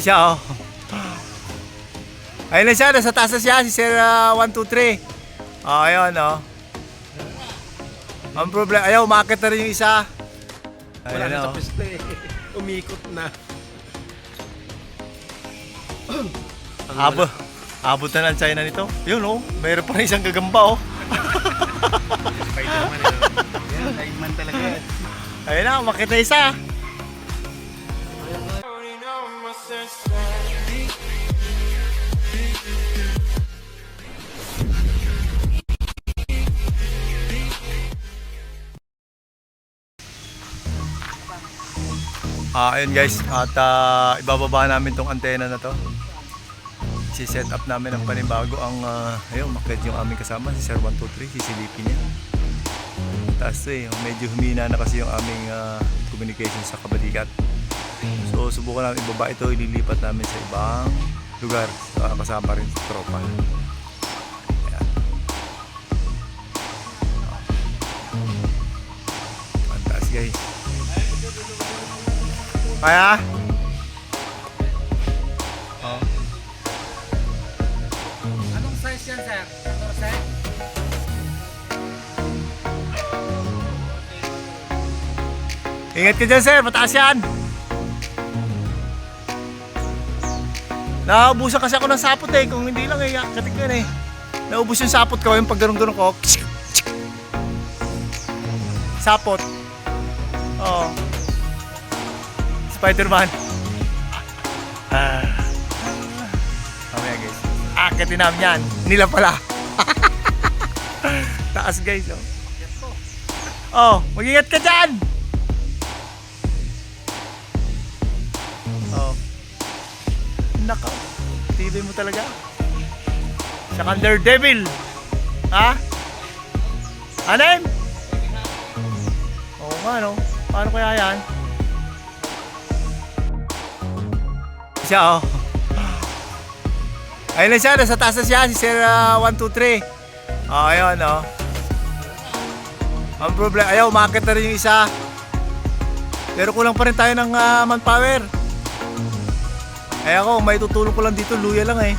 Siya, oh. Ayun na siya, nasa taas na siya, si Sir 123. Oh, ayun, oh. Ang problema, ayaw, umakit na rin yung isa. Wala Ayun, na sa oh. pwesto eh. Umikot na. Abot na ng China nito. Yun, oh. Mayroon pa rin isang gagamba, oh. Spider-Man eh. Yan, lineman talaga yan. Ayun na, umakit na isa. Ayun guys, at ibababa namin tong antena na to. Si-set up namin ng panibago ang ayun, makit yung aming kasama, si Sir 123, sisilipin niya. Tapos medyo humina na kasi yung aming communication sa kabalikat. So subukan namin ibaba ito, ililipat namin sa ibang lugar, kasama rin sa tropa. Ayan. Fantastic guys. Kaya? Oh. Anong size yan, sir? 14? Ingat ka dyan, sir. Mataas yan. Naubusan kasi ako ng sapot eh. Kung hindi lang eh, katik yan eh. Naubos yung sapot ko. Yung pag ganun-ganun ko. Sapot. Oo. Spider-Man. Mamaya guys. Akitin namin yan. Nila pala. Taas guys. Oh, mag-ingat ka dyan. Oh. Naka. Tibay mo talaga. Siya kang Daredevil. Ha? Ano yun? Oo nga no. Paano kaya yan? Siya, oh. Ayun na siya, nasa taas na siya, si Sir 123. Oh, ayun, oh. Ang problema, ayaw, umakit na rin yung isa. Pero kulang pa rin tayo ng manpower. Ay ako, may tutulong ko lang dito, luya lang eh.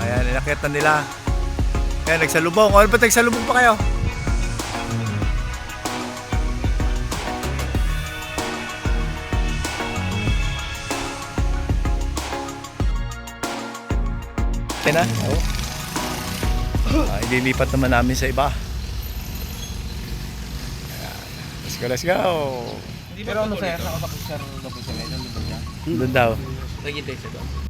Ayan, inakit na nila. Ayan, nagsalubong. Ano ba nagsalubong pa kayo? Na? Oh. Ililipat naman namin sa iba. Ayan. Let's go. Pero ano sir, nakabakit sir double sila, nandun ba siya? Doon daw. Nagintay siya doon.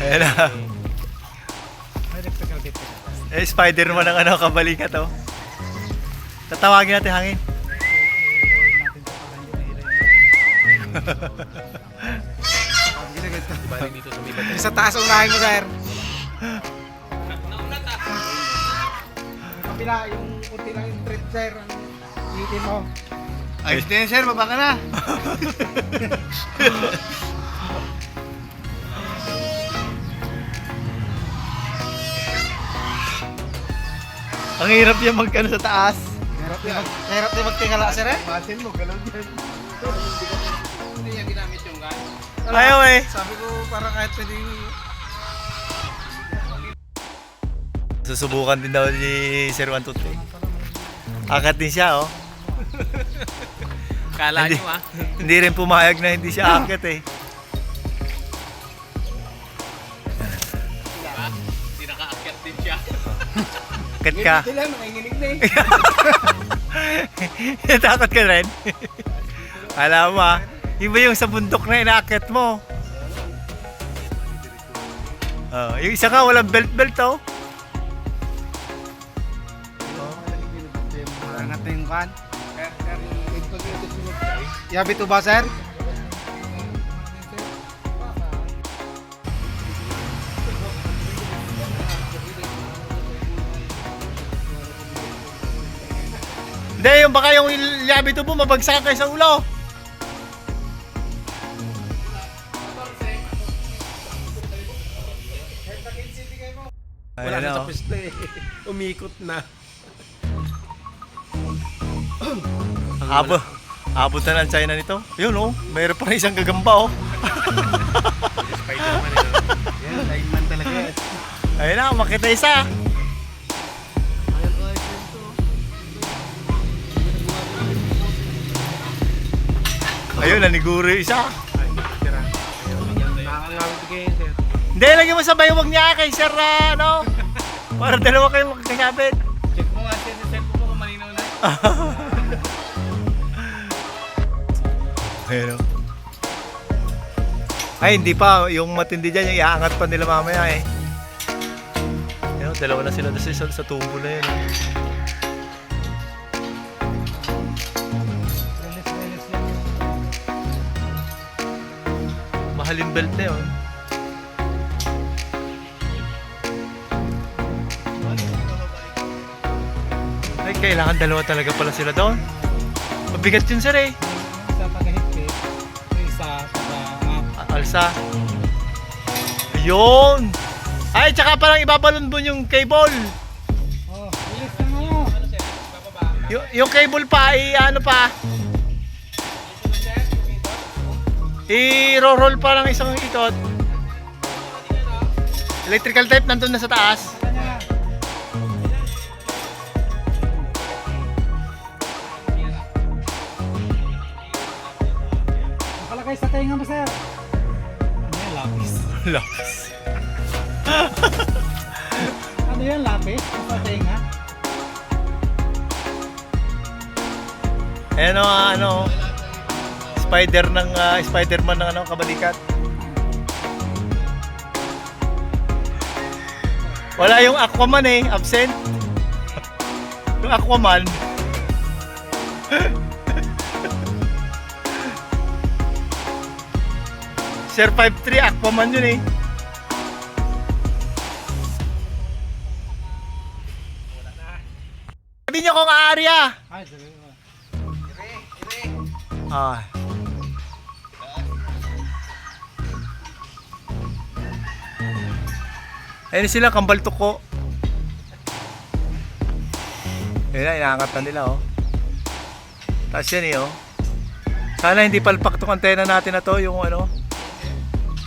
Ayan na. Spider-Man ang ano, kabalikat oh. Tatawagin natin hangin. Sa taas unahin mo sir. Kapila yung kunti lang yung trip sir. Itin mo. Ayos din sir, baba ka na. Ang hirap yung magkano sa taas. Hirap din magtingala sir eh. Masin mo, ganun din. Hindi niya ginamit yung gun. Ayaw eh. Sabi ko parang kahit pwede. Susubukan din daw ni Sir 123. Akat din siya oh. Kala Hindi. nyo ah. Hindi rin pumayag na hindi siya akat eh. Diba? Hindi nakaakyat din siya. Akat ka. Sila, nakinginig na eh. Takot ka rin. Alam mo ah. Iba yung sa bundok na inaakyat mo. Oh, yung isa nga walang belt oh. Angat na yung kan. Yabi to ba sir? Hindi, yung baka yung yabi tubo mabagsakan kayo sa ulo. Wala Ayan na na, sa oh. pwesto eh. Umikot na. Abot na ng China nito. Yun oh, mayroon pa rin isang gagamba oh. Spider-Man eh. Yan, lineman talaga. Ayun na, makita isa. Ayun, naniguro yung isa. Tira. Nakakamit kayo, sir. Hindi, lagyan mo sa baywag niya kay Sir, ano? Para dalawa kayo magkakabit. Check mo nga, sir. Check mo kung malinaw na. Ayun oh. Ay, hindi pa. Yung matindi dyan, yung iaangat pa nila mamaya eh. Ayun, dalawa na sila doon sa tubo na yun. Release lang yun. Mahalin belt na yun. Ay, kailangan dalawa talaga pala sila doon. Mabigat yun sir eh. Isa taga-higpit. Isa taga-up. Alsa. Ayun! Ay, tsaka parang ibabalon yung cable. Oh, release lang mo. Yung cable pa, ano pa? I-roll pa lang isang ikot. Electrical tape nandun na sa taas. Kanya. Nakalagay sa tenga mo, sir. Ano yan, lapis? Lapis. Ano yan, lapis? Sa tenga? Ayan o, ano, Spider-Man ng ano, kabalikat. Wala yung Aquaman eh, absent. Yung Aquaman. Sir 5'3", Aquaman yun eh. Sabi niyo kung aarya. Ay, sabi mo. Ah. Ayun sila, kambal tuko. Ayun na, inaangat na nila oh. Tapos yan eh oh. Sana hindi palpak tong antena natin na to, yung ano.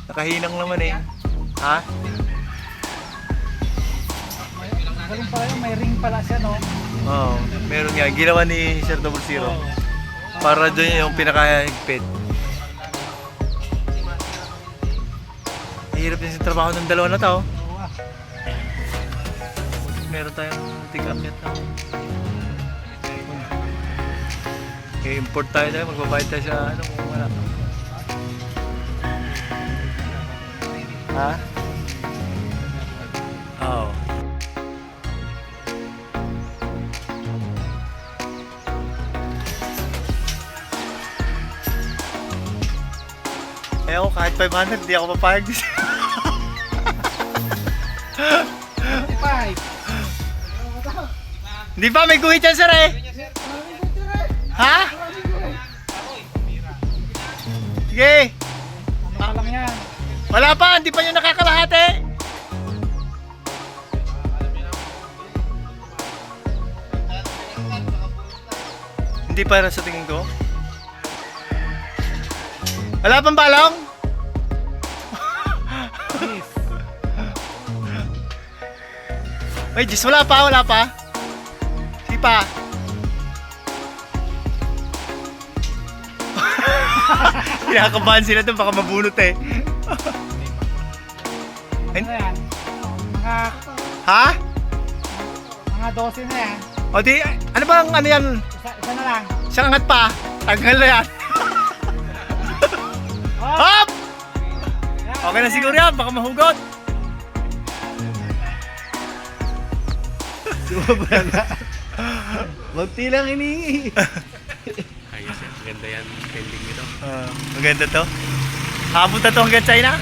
Nakahinang naman eh. Ha? Galing pala yun, may ring pala siya, no? Oo, meron nga. Ginawa ni Sir Double Zero. Para doon yung pinakahigpit. Hirap din sa trabaho ng dalawa na to. Oo, ah. Meron tayong tig-akyat na. I-import tayo na, magbabayad tayo sa ano kung wala. Ha? Oo. Eh ako kahit 500, di ako papayag. 55. Hindi pa, may guhit yan sir eh. Ha? Sige. Ano lang yan? Wala pa, hindi pa yung nakakalahati. Hindi para sa tingin ko. Wala pang balong? Yes. Wait, just wala pa. Sige pa. Kinakabahan sila doon, baka mabunot eh. Ano yan? Mga, Ha? mga 12 na yan. O di, ano bang ano yan? Isa na lang. Siyang angat pa. Tanggal na yan. Oh! Hop! Okay na siguro yan, baka mahugot. Sumabra na. Magti lang hinihingi. Ayos yan. Ganda yan. Pending nito. Maganda to. Habot na to hanggang China.